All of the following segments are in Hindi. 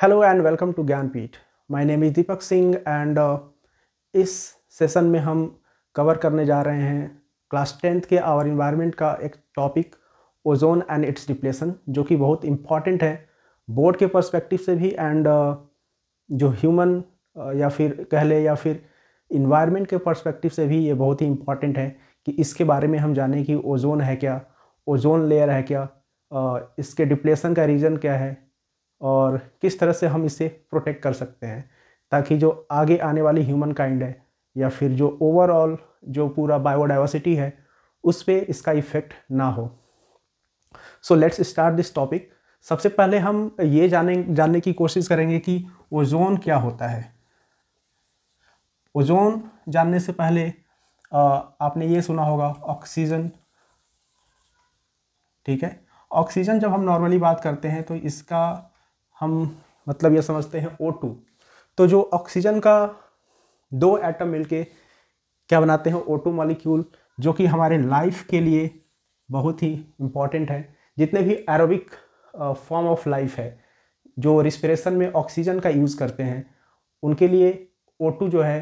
Hello and welcome to Gyanpeeth. My name is Deepak Singh and इस सेशन में हम कवर करने जा रहे हैं क्लास 10th के आवर इन्वायरमेंट का एक topic ozone and it's depletion, जो कि बहुत इम्पॉर्टेंट है बोर्ड के पर्सपेक्टिव से भी एंड जो ह्यूमन या फिर कह ले या फिर इन्वायरमेंट के पर्सपेक्टिव से भी ये बहुत ही इम्पॉर्टेंट है कि इसके बारे में हम जानें कि ओजोन है क्या, ओजोन लेयर है क्या, इसके डिप्लेशन का रीज़न क्या है और किस तरह से हम इसे प्रोटेक्ट कर सकते हैं ताकि जो आगे आने वाली ह्यूमन काइंड है या फिर जो ओवरऑल जो पूरा बायोडाइवर्सिटी है उस पर इसका इफ़ेक्ट ना हो। So let's start this topic. सबसे पहले हम ये जानने की कोशिश करेंगे कि ओजोन क्या होता है। ओजोन जानने से पहले आपने ये सुना होगा ऑक्सीजन, ठीक है। ऑक्सीजन जब हम नॉर्मली बात करते हैं तो इसका हम मतलब ये समझते हैं O2। तो जो ऑक्सीजन का दो एटम मिलके क्या बनाते हैं, O2 मॉलिक्यूल, जो कि हमारे लाइफ के लिए बहुत ही इम्पॉर्टेंट है। जितने भी एरोबिक फॉर्म ऑफ लाइफ है जो रिस्पिरेशन में ऑक्सीजन का यूज़ करते हैं उनके लिए O2 जो है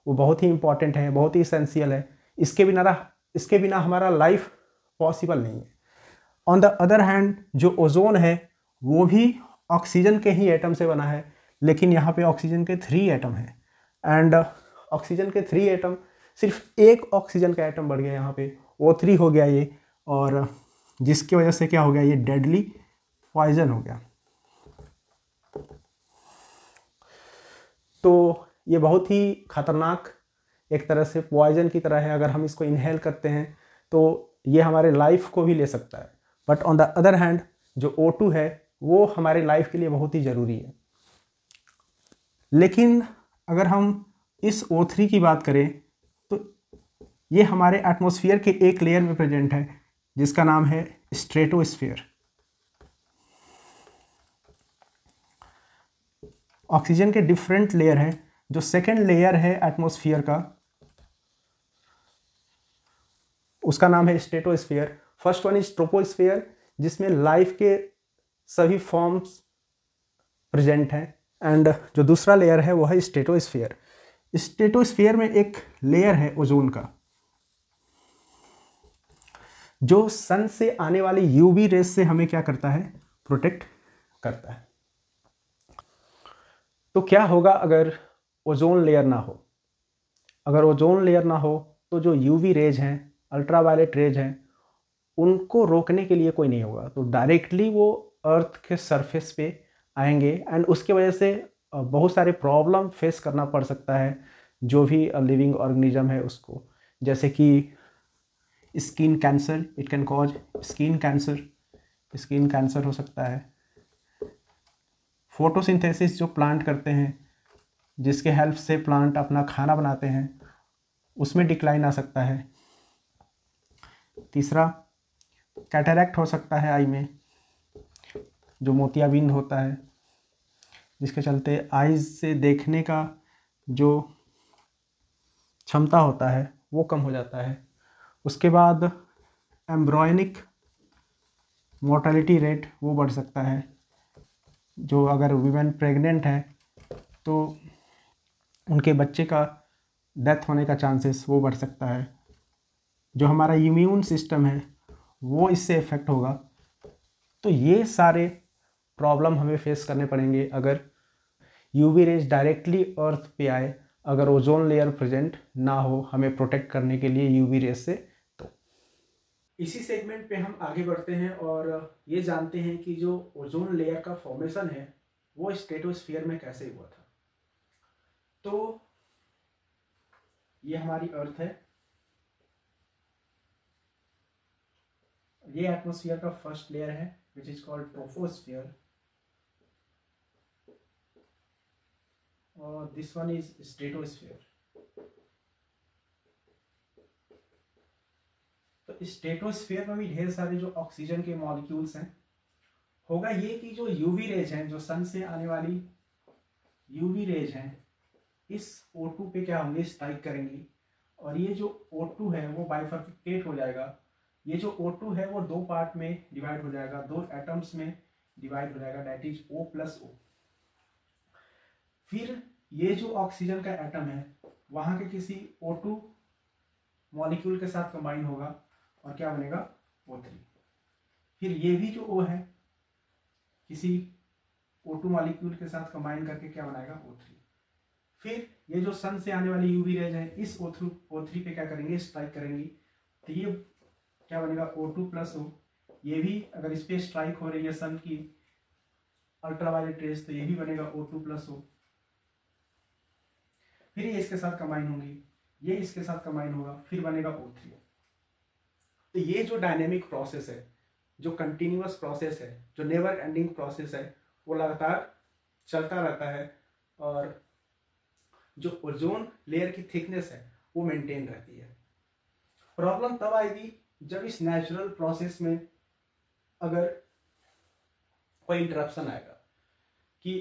वो बहुत ही इम्पॉर्टेंट है, बहुत ही इसेंशियल है। इसके बिना हमारा लाइफ पॉसिबल नहीं है। ऑन द अदर हैंड जो ओजोन है वो भी ऑक्सीजन के ही एटम से बना है, लेकिन यहाँ पे ऑक्सीजन के 3 एटम हैं एंड ऑक्सीजन के 3 एटम, सिर्फ एक ऑक्सीजन का एटम बढ़ गया यहाँ पे, O3 हो गया ये, और जिसकी वजह से क्या हो गया, ये डेडली पॉइजन हो गया। तो ये बहुत ही खतरनाक एक तरह से पॉइजन की तरह है। अगर हम इसको इनहेल करते हैं तो ये हमारे लाइफ को भी ले सकता है। But on the other hand जो O2 है वो हमारे लाइफ के लिए बहुत ही ज़रूरी है। लेकिन अगर हम इस O3 की बात करें तो ये हमारे एटमॉस्फेयर के एक लेयर में प्रेजेंट है जिसका नाम है स्ट्रेटोस्फेयर। ऑक्सीजन के डिफरेंट लेयर है। जो सेकेंड लेयर है एटमॉस्फेयर का उसका नाम है stratosphere. First one is troposphere जिसमें लाइफ के सभी फॉर्म्स प्रेजेंट हैं एंड जो दूसरा लेयर है वो है स्ट्रेटोस्फेयर। स्ट्रेटोस्फेयर में एक लेयर है ओजोन का जो सन से आने वाली यूवी रेस से हमें क्या करता है, प्रोटेक्ट करता है। तो क्या होगा अगर ओजोन लेयर ना हो? अगर ओजोन लेयर ना हो तो जो यूवी रेज हैं, अल्ट्रावायलेट रेज हैं, उनको रोकने के लिए कोई नहीं होगा, तो डायरेक्टली वो अर्थ के सरफेस पे आएंगे एंड उसके वजह से बहुत सारे प्रॉब्लम फेस करना पड़ सकता है जो भी लिविंग ऑर्गेनिज्म है उसको, जैसे कि skin cancer, it can cause skin cancer हो सकता है। फोटोसिंथेसिस जो प्लांट करते हैं जिसके हेल्प से प्लांट अपना खाना बनाते हैं उसमें डिक्लाइन आ सकता है। तीसरा, कैटरैक्ट हो सकता है आई में, जो मोतियाबिंद होता है जिसके चलते आईज से देखने का जो क्षमता होता है वो कम हो जाता है। उसके बाद एम्ब्रॉयनिक मोर्टेलिटी रेट वो बढ़ सकता है। जो अगर वीमेन प्रेग्नेंट है तो उनके बच्चे का डेथ होने का चांसेस वो बढ़ सकता है। जो हमारा इम्यून सिस्टम है वो इससे इफ़ेक्ट होगा। तो ये सारे प्रॉब्लम हमें फेस करने पड़ेंगे अगर यूवी रेज डायरेक्टली अर्थ पे आए, अगर ओजोन लेयर प्रेजेंट ना हो हमें प्रोटेक्ट करने के लिए यूवी रेज से। तो इसी सेगमेंट पे हम आगे बढ़ते हैं और ये जानते हैं कि जो ओजोन लेयर का फॉर्मेशन है वो स्ट्रेटोस्फीयर में कैसे हुआ था। तो ये हमारी अर्थ है, ये एटमॉस्फेयर का फर्स्ट लेयर है विच इज कॉल्ड ट्रोपोस्फियर, और दिस वन इज स्ट्रेटोस्फियर। तो स्ट्रेटोस्फियर में भी ढेर सारे जो ऑक्सीजन के मॉलिक्यूल्स हैं। होगा ये कि जो यूवी रेज हैं, जो सन से आने वाली यूवी रेज हैं, इस O2 पे क्या होंगे, स्ट्राइक करेंगी और ये जो O2 है वो बाइफरकेट हो जाएगा। ये जो O2 है वो दो पार्ट में डिवाइड हो जाएगा, दो एटम्स में डिवाइड हो जाएगा, दैट इज O+O। फिर ये जो ऑक्सीजन का एटम है वहाँ के किसी O2 मॉलिक्यूल के साथ कंबाइन होगा और क्या बनेगा O3। फिर ये भी जो O है किसी O2 मॉलिक्यूल के साथ कंबाइन करके क्या बनाएगा O3। फिर ये जो सन से आने वाली यूवी रेज है इस O3 पे क्या करेंगे, स्ट्राइक करेंगी, तो ये क्या बनेगा O2 प्लस O। ये भी अगर इस पे स्ट्राइक हो रही है सन की अल्ट्रावायलेट रेज तो ये भी बनेगा O2 प्लस O। फिर ये इसके साथ कंबाइन होंगी, ये इसके साथ कंबाइन होगा, फिर बनेगा O3। तो ये जो डायनेमिक प्रोसेस है, जो कंटिन्यूअस प्रोसेस है, जो नेवर एंडिंग प्रोसेस है, वो लगातार चलता रहता है और जो ओजोन लेयर की थिकनेस है वो मेंटेन रहती है। प्रॉब्लम तब आएगी जब इस नेचुरल प्रोसेस में अगर कोई इंटरप्शन आएगा कि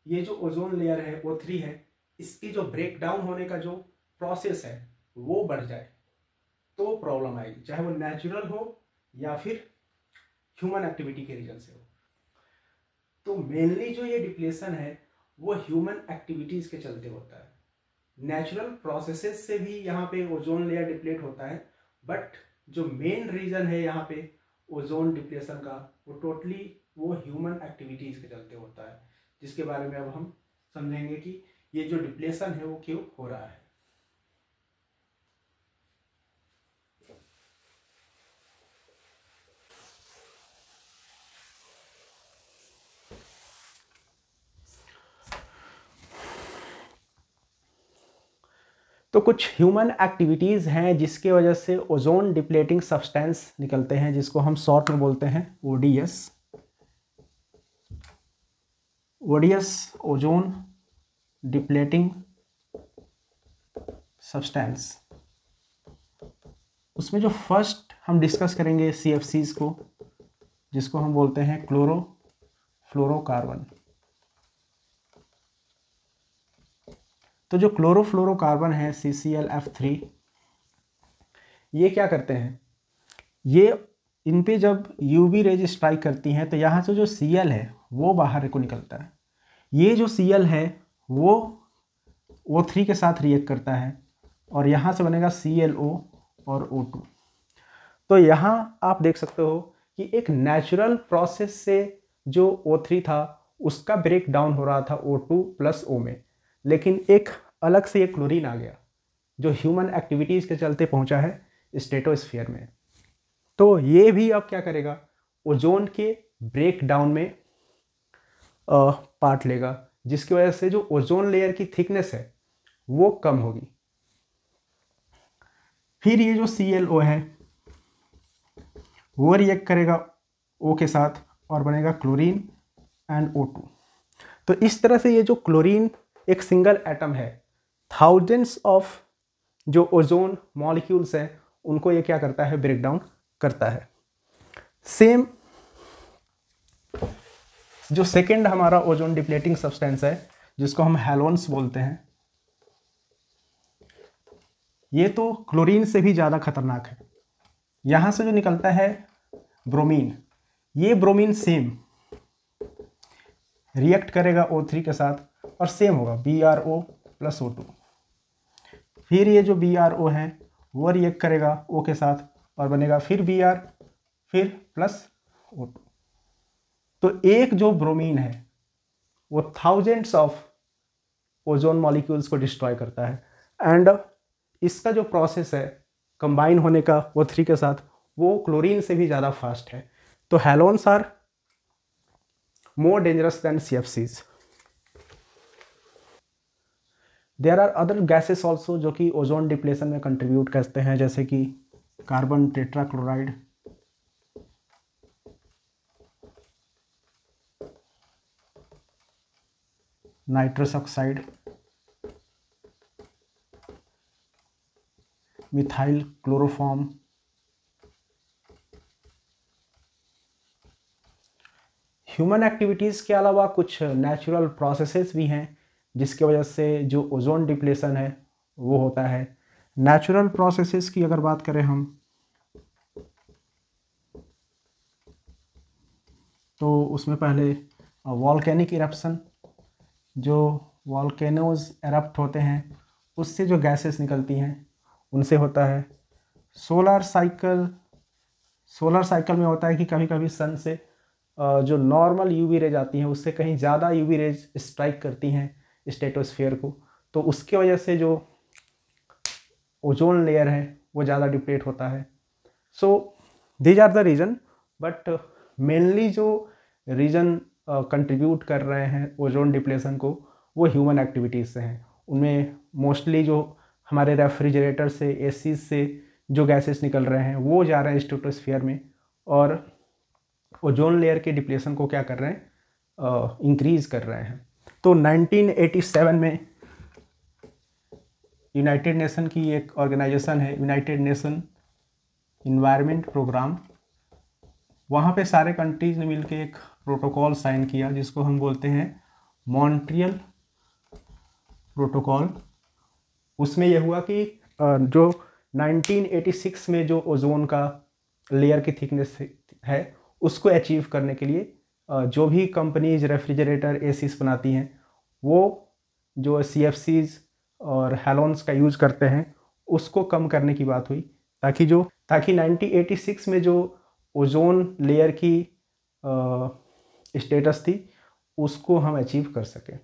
ये जो ओजोन लेयर है O3 है, इसकी जो ब्रेक डाउन होने का जो प्रोसेस है वो बढ़ जाए तो प्रॉब्लम आएगी, चाहे वो नेचुरल हो या फिर ह्यूमन एक्टिविटी के रीजन से हो। तो मेनली जो ये डिप्लेशन है वो ह्यूमन एक्टिविटीज के चलते होता है। नेचुरल प्रोसेसेस से भी यहाँ पे ओजोन लेयर डिप्लेट होता है, बट जो मेन रीजन है यहाँ पे ओजोन डिप्लेशन का वो टोटली वो ह्यूमन एक्टिविटीज के चलते होता है, जिसके बारे में अब हम समझेंगे कि ये जो डिप्लेशन है वो क्यों हो रहा है। तो कुछ ह्यूमन एक्टिविटीज़ हैं जिसके वजह से ओजोन डिप्लेटिंग सब्सटेंस निकलते हैं, जिसको हम शॉर्ट में बोलते हैं ODS। ODS ozone depleting substance. उसमें जो फर्स्ट हम डिस्कस करेंगे CFCs को, जिसको हम बोलते हैं क्लोरोफ्लोरोकार्बन। तो जो क्लोरोफ्लोरोकार्बन है CClF3, ये क्या करते हैं, ये इन पे जब UV रेज स्ट्राइक करती हैं तो यहाँ से जो Cl है वो बाहर को निकलता है। ये जो Cl है वो O3 के साथ रिएक्ट करता है और यहाँ से बनेगा ClO और O2। तो यहाँ आप देख सकते हो कि एक नेचुरल प्रोसेस से जो O3 था उसका ब्रेक डाउन हो रहा था O2 प्लस O में, लेकिन एक अलग से एक क्लोरीन आ गया जो ह्यूमन एक्टिविटीज़ के चलते पहुंचा है स्ट्रेटोस्फीयर में। तो ये भी अब क्या करेगा, ओजोन के ब्रेक डाउन में पार्ट लेगा, जिसकी वजह से जो ओजोन लेयर की थिकनेस है वो कम होगी। फिर ये जो ClO है वो रिएक्ट करेगा O के साथ और बनेगा क्लोरीन एंड O2। तो इस तरह से ये जो क्लोरीन एक सिंगल एटम है, थाउजेंड्स ऑफ जो ओजोन मॉलिक्यूल्स हैं उनको ये क्या करता है, ब्रेक डाउन करता है। सेम जो सेकेंड हमारा ओजोन डिप्लेटिंग सब्सटेंस है जिसको हम हैलोन्स बोलते हैं, ये तो क्लोरीन से भी ज़्यादा खतरनाक है। यहाँ से जो निकलता है ब्रोमीन, ये ब्रोमीन सेम रिएक्ट करेगा O3 के साथ और सेम होगा BrO प्लस O2। फिर ये जो BrO है वो रिएक्ट करेगा O के साथ और बनेगा फिर Br फिर प्लस O2। तो एक जो ब्रोमीन है वो थाउजेंड्स ऑफ ओजोन मॉलिक्यूल्स को डिस्ट्रॉय करता है एंड इसका जो प्रोसेस है कंबाइन होने का O3 के साथ वो क्लोरीन से भी ज़्यादा फास्ट है। तो halons are more dangerous than CFCs। There are other gases also जो कि ओजोन डिप्लेशन में कंट्रीब्यूट करते हैं, जैसे कि carbon tetrachloride, nitrous oxide, methyl chloroform, human activities के अलावा कुछ नेचुरल प्रोसेसेस भी हैं जिसकी वजह से जो ओजोन डिप्लेशन है वो होता है। नेचुरल प्रोसेसेस की अगर बात करें हम तो उसमें पहले वॉल्केनिक इरप्शन, जो वॉल्केनोज एरप्ट होते हैं, उससे जो गैसेस निकलती हैं उनसे होता है। सोलर साइकिल में होता है कि कभी कभी सन से जो नॉर्मल यूवी रेज आती हैं उससे कहीं ज़्यादा यूवी रेज स्ट्राइक करती हैं स्ट्रेटोस्फीयर को, तो उसके वजह से जो ओजोन लेयर है वो ज़्यादा डिप्लेट होता है। So these are the reason, but mainly जो रीज़न कंट्रीब्यूट कर रहे हैं ओजोन डिप्लेशन को वो ह्यूमन एक्टिविटीज़ से हैं। उनमें मोस्टली जो हमारे रेफ्रिजरेटर से, एसी से जो गैसेस निकल रहे हैं वो जा रहे हैं स्ट्रेटोस्फीयर में, और ओजोन लेयर के डिप्लेशन को क्या कर रहे हैं, इंक्रीज़ कर रहे हैं। तो 1987 में यूनाइटेड नेशन की एक ऑर्गेनाइजेशन है, यूनाइटेड नेशन इन्वायरमेंट प्रोग्राम, वहाँ पे सारे कंट्रीज़ ने मिलकर एक प्रोटोकॉल साइन किया जिसको हम बोलते हैं मॉन्ट्रियल प्रोटोकॉल। उसमें यह हुआ कि जो 1986 में जो ओजोन का लेयर की थिकनेस है उसको अचीव करने के लिए जो भी कंपनीज रेफ्रिजरेटर एसीज बनाती हैं वो जो CFCs और हैलोन्स का यूज़ करते हैं उसको कम करने की बात हुई, ताकि 1986 में जो ओजोन लेयर की स्टेटस थी उसको हम अचीव कर सकें।